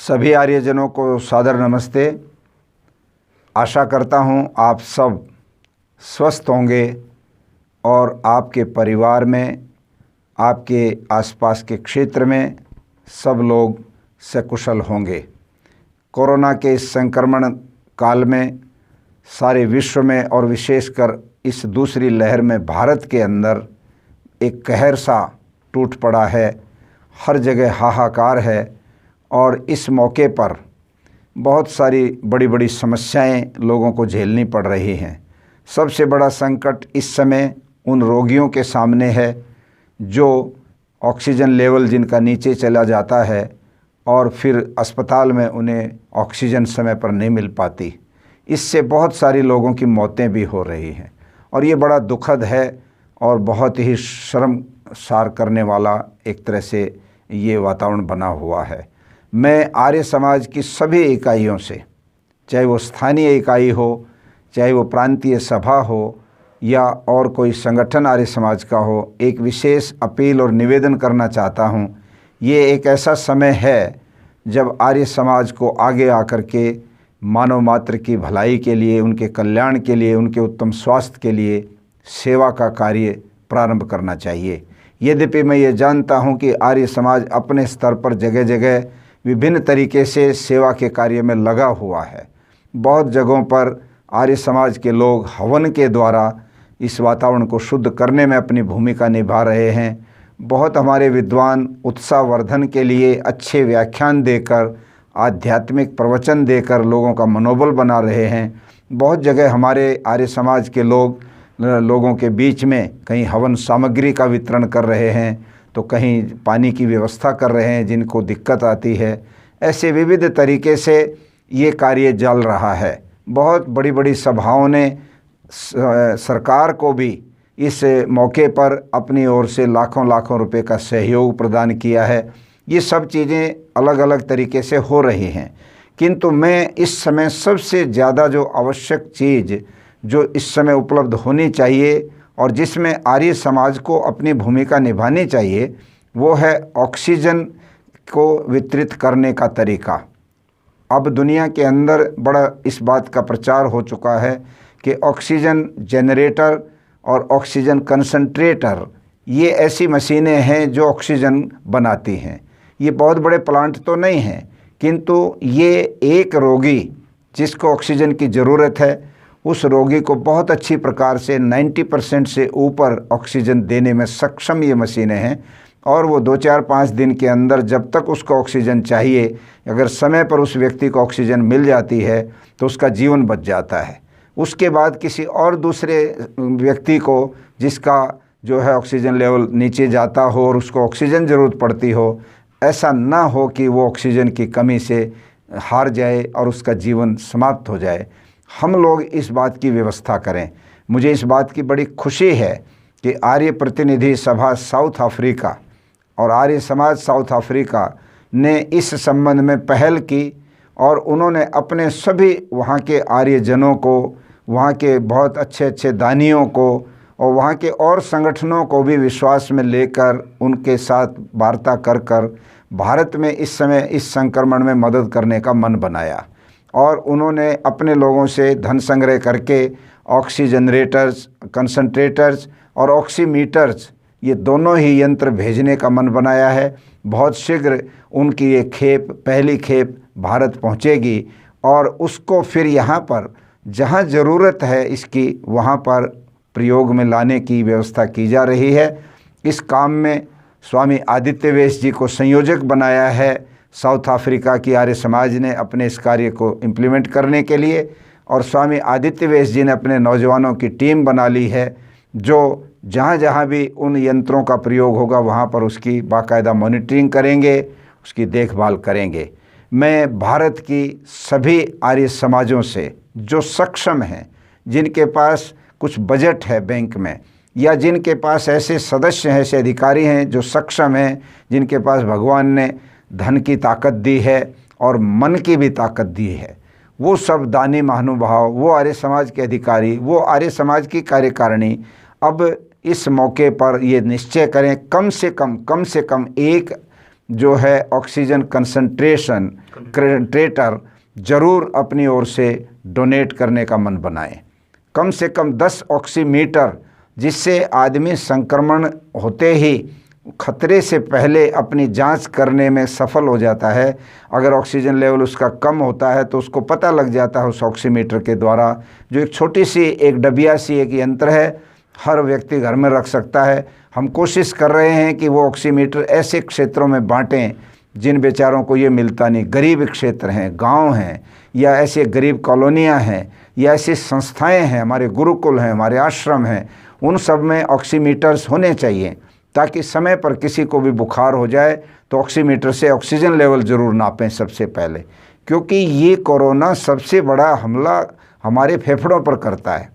सभी आर्यजनों को सादर नमस्ते। आशा करता हूँ आप सब स्वस्थ होंगे और आपके परिवार में, आपके आसपास के क्षेत्र में सब लोग सकुशल होंगे। कोरोना के इस संक्रमण काल में सारे विश्व में और विशेषकर इस दूसरी लहर में भारत के अंदर एक कहर सा टूट पड़ा है। हर जगह हाहाकार है और इस मौके पर बहुत सारी बड़ी बड़ी समस्याएं लोगों को झेलनी पड़ रही हैं। सबसे बड़ा संकट इस समय उन रोगियों के सामने है जो ऑक्सीजन लेवल जिनका नीचे चला जाता है और फिर अस्पताल में उन्हें ऑक्सीजन समय पर नहीं मिल पाती। इससे बहुत सारी लोगों की मौतें भी हो रही हैं और ये बड़ा दुखद है और बहुत ही शर्मसार करने वाला एक तरह से ये वातावरण बना हुआ है। मैं आर्य समाज की सभी इकाइयों से, चाहे वो स्थानीय इकाई हो, चाहे वो प्रांतीय सभा हो या और कोई संगठन आर्य समाज का हो, एक विशेष अपील और निवेदन करना चाहता हूँ। ये एक ऐसा समय है जब आर्य समाज को आगे आकर के मानव मात्र की भलाई के लिए, उनके कल्याण के लिए, उनके उत्तम स्वास्थ्य के लिए सेवा का कार्य प्रारंभ करना चाहिए। यद्यपि मैं ये जानता हूँ कि आर्य समाज अपने स्तर पर जगह जगह विभिन्न तरीके से सेवा के कार्य में लगा हुआ है। बहुत जगहों पर आर्य समाज के लोग हवन के द्वारा इस वातावरण को शुद्ध करने में अपनी भूमिका निभा रहे हैं। बहुत हमारे विद्वान उत्साहवर्धन के लिए अच्छे व्याख्यान देकर, आध्यात्मिक प्रवचन देकर लोगों का मनोबल बना रहे हैं। बहुत जगह हमारे आर्य समाज के लोगों के बीच में कहीं हवन सामग्री का वितरण कर रहे हैं, तो कहीं पानी की व्यवस्था कर रहे हैं जिनको दिक्कत आती है। ऐसे विविध तरीके से ये कार्य चल रहा है। बहुत बड़ी बड़ी सभाओं ने सरकार को भी इस मौके पर अपनी ओर से लाखों लाखों रुपए का सहयोग प्रदान किया है। ये सब चीज़ें अलग अलग तरीके से हो रही हैं, किंतु मैं इस समय सबसे ज़्यादा जो आवश्यक चीज़ जो इस समय उपलब्ध होनी चाहिए और जिसमें आर्य समाज को अपनी भूमिका निभानी चाहिए, वो है ऑक्सीजन को वितरित करने का तरीका। अब दुनिया के अंदर बड़ा इस बात का प्रचार हो चुका है कि ऑक्सीजन जनरेटर और ऑक्सीजन कंसंट्रेटर ये ऐसी मशीनें हैं जो ऑक्सीजन बनाती हैं। ये बहुत बड़े प्लांट तो नहीं हैं, किंतु ये एक रोगी जिसको ऑक्सीजन की ज़रूरत है उस रोगी को बहुत अच्छी प्रकार से 90% से ऊपर ऑक्सीजन देने में सक्षम ये मशीनें हैं। और वो 2-4-5 दिन के अंदर जब तक उसको ऑक्सीजन चाहिए, अगर समय पर उस व्यक्ति को ऑक्सीजन मिल जाती है तो उसका जीवन बच जाता है। उसके बाद किसी और दूसरे व्यक्ति को जिसका जो है ऑक्सीजन लेवल नीचे जाता हो और उसको ऑक्सीजन ज़रूरत पड़ती हो, ऐसा ना हो कि वो ऑक्सीजन की कमी से हार जाए और उसका जीवन समाप्त हो जाए। हम लोग इस बात की व्यवस्था करें। मुझे इस बात की बड़ी खुशी है कि आर्य प्रतिनिधि सभा साउथ अफ्रीका और आर्य समाज साउथ अफ्रीका ने इस संबंध में पहल की और उन्होंने अपने सभी वहाँ के आर्यजनों को, वहाँ के बहुत अच्छे अच्छे दानियों को और वहाँ के और संगठनों को भी विश्वास में लेकर उनके साथ वार्ता कर कर भारत में इस समय इस संक्रमण में मदद करने का मन बनाया। और उन्होंने अपने लोगों से धन संग्रह करके ऑक्सीजनरेटर्स, कंसंट्रेटर्स और ऑक्सीमीटर्स ये दोनों ही यंत्र भेजने का मन बनाया है। बहुत शीघ्र उनकी ये पहली खेप भारत पहुंचेगी और उसको फिर यहाँ पर जहाँ ज़रूरत है इसकी वहाँ पर प्रयोग में लाने की व्यवस्था की जा रही है। इस काम में स्वामी आदित्य वेश जी को संयोजक बनाया है साउथ अफ्रीका की आर्य समाज ने अपने इस कार्य को इम्प्लीमेंट करने के लिए, और स्वामी आदित्य वेश जी ने अपने नौजवानों की टीम बना ली है जो जहाँ जहाँ भी उन यंत्रों का प्रयोग होगा वहाँ पर उसकी बाकायदा मॉनिटरिंग करेंगे, उसकी देखभाल करेंगे। मैं भारत की सभी आर्य समाजों से जो सक्षम हैं, जिनके पास कुछ बजट है बैंक में या जिनके पास ऐसे सदस्य हैं, ऐसे अधिकारी हैं जो सक्षम हैं, जिनके पास भगवान ने धन की ताकत दी है और मन की भी ताकत दी है, वो सब दानी महानुभाव, वो आर्य समाज के अधिकारी, वो आर्य समाज की कार्यकारिणी अब इस मौके पर ये निश्चय करें कम से कम एक जो है ऑक्सीजन कंसंट्रेशन कंसंट्रेटर ज़रूर अपनी ओर से डोनेट करने का मन बनाएं। कम से कम 10 ऑक्सीमीटर, जिससे आदमी संक्रमण होते ही खतरे से पहले अपनी जांच करने में सफल हो जाता है। अगर ऑक्सीजन लेवल उसका कम होता है तो उसको पता लग जाता है उस ऑक्सीमीटर के द्वारा, जो एक छोटी सी एक डबिया सी एक यंत्र है, हर व्यक्ति घर में रख सकता है। हम कोशिश कर रहे हैं कि वो ऑक्सीमीटर ऐसे क्षेत्रों में बांटें जिन बेचारों को ये मिलता नहीं, गरीब क्षेत्र हैं, गांव हैं, या ऐसे गरीब कॉलोनियां हैं, या ऐसी संस्थाएं हैं, हमारे गुरुकुल हैं, हमारे आश्रम हैं, उन सब में ऑक्सीमीटर्स होने चाहिए, ताकि समय पर किसी को भी बुखार हो जाए तो ऑक्सीमीटर से ऑक्सीजन लेवल ज़रूर नापें सबसे पहले, क्योंकि ये कोरोना सबसे बड़ा हमला हमारे फेफड़ों पर करता है,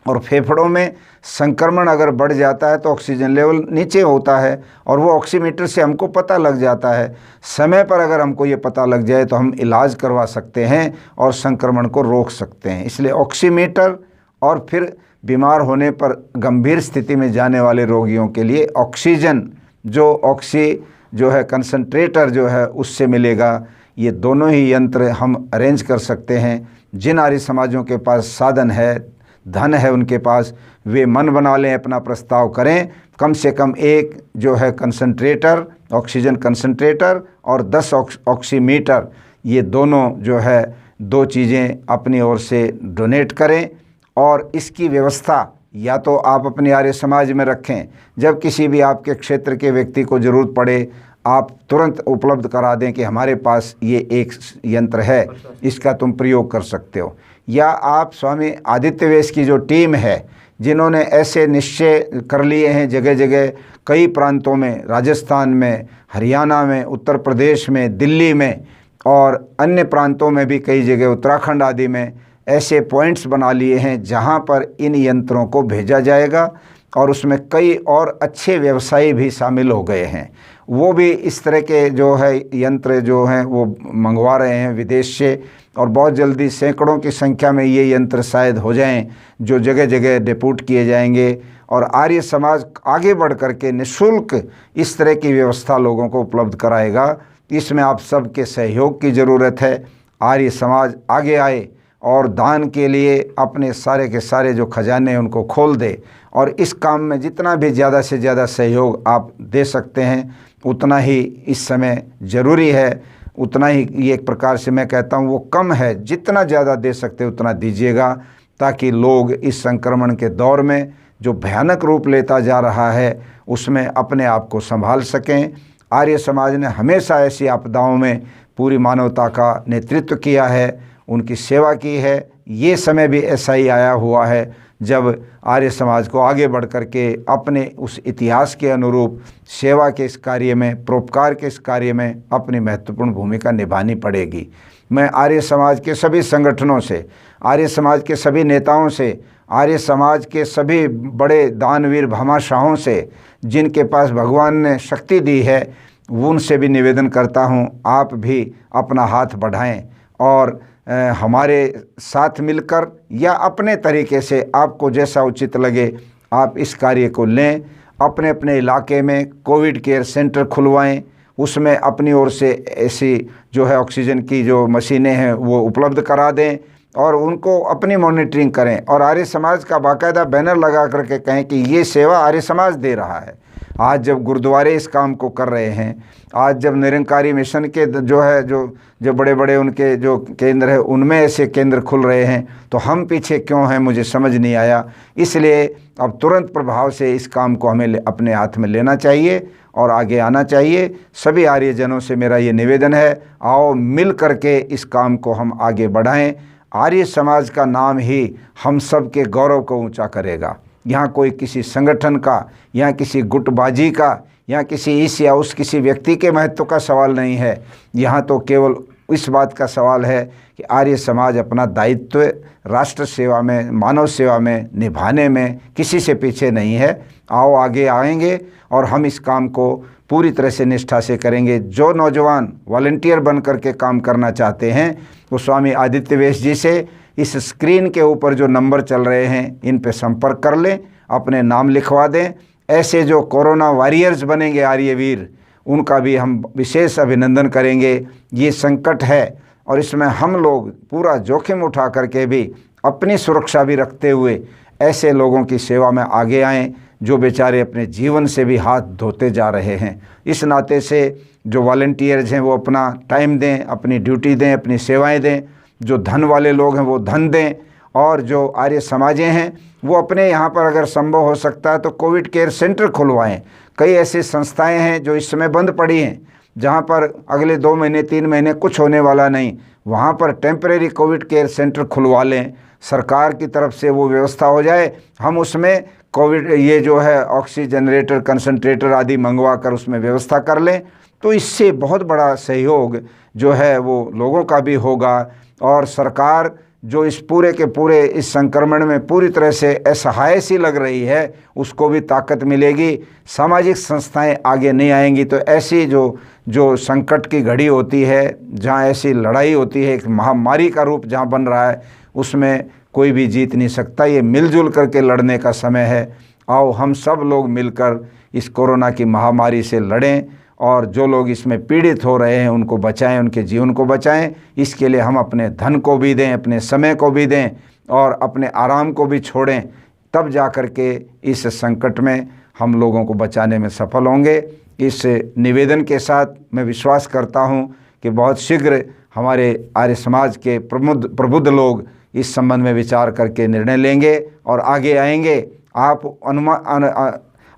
और फेफड़ों में संक्रमण अगर बढ़ जाता है तो ऑक्सीजन लेवल नीचे होता है, और वो ऑक्सीमीटर से हमको पता लग जाता है। समय पर अगर हमको ये पता लग जाए तो हम इलाज करवा सकते हैं और संक्रमण को रोक सकते हैं। इसलिए ऑक्सीमीटर, और फिर बीमार होने पर गंभीर स्थिति में जाने वाले रोगियों के लिए ऑक्सीजन जो है कंसंट्रेटर जो है उससे मिलेगा। ये दोनों ही यंत्र हम अरेंज कर सकते हैं। जिन आर्य समाजों के पास साधन है, धन है, उनके पास, वे मन बना लें, अपना प्रस्ताव करें। कम से कम एक जो है कंसंट्रेटर, ऑक्सीजन कंसंट्रेटर, और 10 ऑक्सीमीटर, ये दोनों जो है 2 चीज़ें अपनी ओर से डोनेट करें। और इसकी व्यवस्था या तो आप अपने आर्य समाज में रखें, जब किसी भी आपके क्षेत्र के व्यक्ति को ज़रूरत पड़े आप तुरंत उपलब्ध करा दें कि हमारे पास ये एक यंत्र है, इसका तुम प्रयोग कर सकते हो। या आप स्वामी आदित्य वेश की जो टीम है, जिन्होंने ऐसे निश्चय कर लिए हैं जगह जगह, कई प्रांतों में, राजस्थान में, हरियाणा में, उत्तर प्रदेश में, दिल्ली में और अन्य प्रांतों में भी कई जगह, उत्तराखंड आदि में ऐसे पॉइंट्स बना लिए हैं जहां पर इन यंत्रों को भेजा जाएगा। और उसमें कई और अच्छे व्यवसायी भी शामिल हो गए हैं, वो भी इस तरह के जो है यंत्र जो हैं वो मंगवा रहे हैं विदेश से, और बहुत जल्दी सैकड़ों की संख्या में ये यंत्र शायद हो जाएं जो जगह जगह डिप्यूट किए जाएंगे। और आर्य समाज आगे बढ़ कर के निःशुल्क इस तरह की व्यवस्था लोगों को उपलब्ध कराएगा। इसमें आप सबके सहयोग की ज़रूरत है। आर्य समाज आगे आए और दान के लिए अपने सारे के सारे जो खजाने हैं उनको खोल दे, और इस काम में जितना भी ज़्यादा से ज़्यादा सहयोग आप दे सकते हैं उतना ही इस समय ज़रूरी है, उतना ही ये एक प्रकार से मैं कहता हूँ वो कम है। जितना ज़्यादा दे सकते उतना दीजिएगा, ताकि लोग इस संक्रमण के दौर में जो भयानक रूप लेता जा रहा है उसमें अपने आप को संभाल सकें। आर्य समाज ने हमेशा ऐसी आपदाओं में पूरी मानवता का नेतृत्व किया है, उनकी सेवा की है। ये समय भी ऐसा ही आया हुआ है जब आर्य समाज को आगे बढ़ कर के अपने उस इतिहास के अनुरूप सेवा के इस कार्य में, परोपकार के इस कार्य में अपनी महत्वपूर्ण भूमिका निभानी पड़ेगी। मैं आर्य समाज के सभी संगठनों से, आर्य समाज के सभी नेताओं से, आर्य समाज के सभी बड़े दानवीर भामाशाहों से, जिनके पास भगवान ने शक्ति दी है, उनसे भी निवेदन करता हूँ आप भी अपना हाथ बढ़ाएं और हमारे साथ मिलकर या अपने तरीके से आपको जैसा उचित लगे आप इस कार्य को लें। अपने अपने इलाके में कोविड केयर सेंटर खुलवाएं, उसमें अपनी ओर से ऐसी जो है ऑक्सीजन की जो मशीनें हैं वो उपलब्ध करा दें और उनको अपनी मॉनिटरिंग करें। और आर्य समाज का बाकायदा बैनर लगा करके कहें कि ये सेवा आर्य समाज दे रहा है। आज जब गुरुद्वारे इस काम को कर रहे हैं, आज जब निरंकारी मिशन के जो बड़े बड़े उनके जो केंद्र है उनमें ऐसे केंद्र खुल रहे हैं, तो हम पीछे क्यों हैं मुझे समझ नहीं आया। इसलिए अब तुरंत प्रभाव से इस काम को हमें अपने हाथ में लेना चाहिए और आगे आना चाहिए। सभी आर्यजनों से मेरा ये निवेदन है, आओ मिल करके इस काम को हम आगे बढ़ाएं। आर्य समाज का नाम ही हम सब के गौरव को ऊंचा करेगा। यहाँ कोई किसी संगठन का, यहाँ किसी गुटबाजी का, यहाँ किसी इस या उस किसी व्यक्ति के महत्व का सवाल नहीं है। यहाँ तो केवल इस बात का सवाल है कि आर्य समाज अपना दायित्व राष्ट्र सेवा में, मानव सेवा में निभाने में किसी से पीछे नहीं है। आओ आगे आएंगे और हम इस काम को पूरी तरह से निष्ठा से करेंगे। जो नौजवान वॉलंटियर बन करके काम करना चाहते हैं वो स्वामी आदित्य वेश जी से इस स्क्रीन के ऊपर जो नंबर चल रहे हैं इन पे संपर्क कर लें, अपने नाम लिखवा दें। ऐसे जो कोरोना वॉरियर्स बनेंगे आर्यवीर, उनका भी हम विशेष अभिनंदन करेंगे। ये संकट है और इसमें हम लोग पूरा जोखिम उठा करके भी अपनी सुरक्षा भी रखते हुए ऐसे लोगों की सेवा में आगे आएँ जो बेचारे अपने जीवन से भी हाथ धोते जा रहे हैं। इस नाते से जो वॉलंटियर्स हैं वो अपना टाइम दें, अपनी ड्यूटी दें, अपनी सेवाएं दें। जो धन वाले लोग हैं वो धन दें और जो आर्य समाजें हैं वो अपने यहाँ पर अगर संभव हो सकता है तो कोविड केयर सेंटर खुलवाएं। कई ऐसी संस्थाएं हैं जो इस समय बंद पड़ी हैं, जहाँ पर अगले 2 महीने 3 महीने कुछ होने वाला नहीं, वहाँ पर टेम्परेरी कोविड केयर सेंटर खुलवा लें। सरकार की तरफ से वो व्यवस्था हो जाए, हम उसमें कोविड ये जो है ऑक्सीजन जनरेटर, कंसंट्रेटर आदि मंगवा कर उसमें व्यवस्था कर लें, तो इससे बहुत बड़ा सहयोग जो है वो लोगों का भी होगा। और सरकार जो इस पूरे के पूरे इस संक्रमण में पूरी तरह से असहाय सी लग रही है उसको भी ताकत मिलेगी। सामाजिक संस्थाएं आगे नहीं आएंगी तो ऐसी जो संकट की घड़ी होती है, जहां ऐसी लड़ाई होती है, एक महामारी का रूप जहां बन रहा है, उसमें कोई भी जीत नहीं सकता। ये मिलजुल करके लड़ने का समय है। आओ हम सब लोग मिलकर इस कोरोना की महामारी से लड़ें और जो लोग इसमें पीड़ित हो रहे हैं उनको बचाएं, उनके जीवन को बचाएं। इसके लिए हम अपने धन को भी दें, अपने समय को भी दें और अपने आराम को भी छोड़ें, तब जा कर के इस संकट में हम लोगों को बचाने में सफल होंगे। इस निवेदन के साथ मैं विश्वास करता हूं कि बहुत शीघ्र हमारे आर्य समाज के प्रबुद्ध लोग इस संबंध में विचार करके निर्णय लेंगे और आगे आएंगे। आप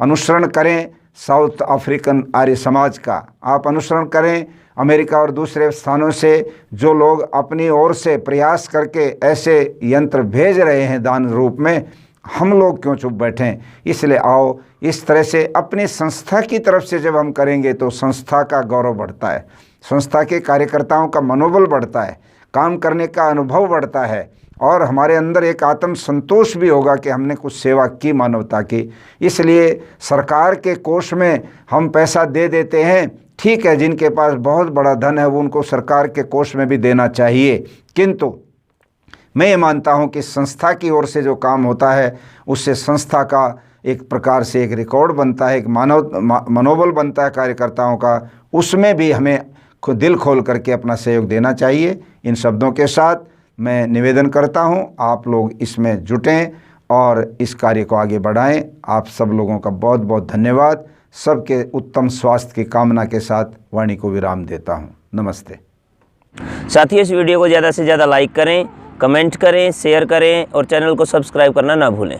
अनुसरण करें साउथ अफ्रीकन आर्य समाज का, आप अनुसरण करें अमेरिका और दूसरे स्थानों से जो लोग अपनी ओर से प्रयास करके ऐसे यंत्र भेज रहे हैं दान रूप में, हम लोग क्यों चुप बैठें। इसलिए आओ इस तरह से अपनी संस्था की तरफ से जब हम करेंगे तो संस्था का गौरव बढ़ता है, संस्था के कार्यकर्ताओं का मनोबल बढ़ता है, काम करने का अनुभव बढ़ता है और हमारे अंदर एक आत्म संतोष भी होगा कि हमने कुछ सेवा की मानवता की। इसलिए सरकार के कोष में हम पैसा दे देते हैं, ठीक है, जिनके पास बहुत बड़ा धन है वो उनको सरकार के कोष में भी देना चाहिए, किंतु मैं ये मानता हूँ कि संस्था की ओर से जो काम होता है उससे संस्था का एक प्रकार से एक रिकॉर्ड बनता है, एक मनोबल बनता है कार्यकर्ताओं का, उसमें भी हमें दिल खोल करके अपना सहयोग देना चाहिए। इन शब्दों के साथ मैं निवेदन करता हूं, आप लोग इसमें जुटें और इस कार्य को आगे बढ़ाएं। आप सब लोगों का बहुत बहुत धन्यवाद। सबके उत्तम स्वास्थ्य की कामना के साथ वाणी को विराम देता हूं। नमस्ते। साथियों, इस वीडियो को ज़्यादा से ज़्यादा लाइक करें, कमेंट करें, शेयर करें और चैनल को सब्सक्राइब करना ना भूलें।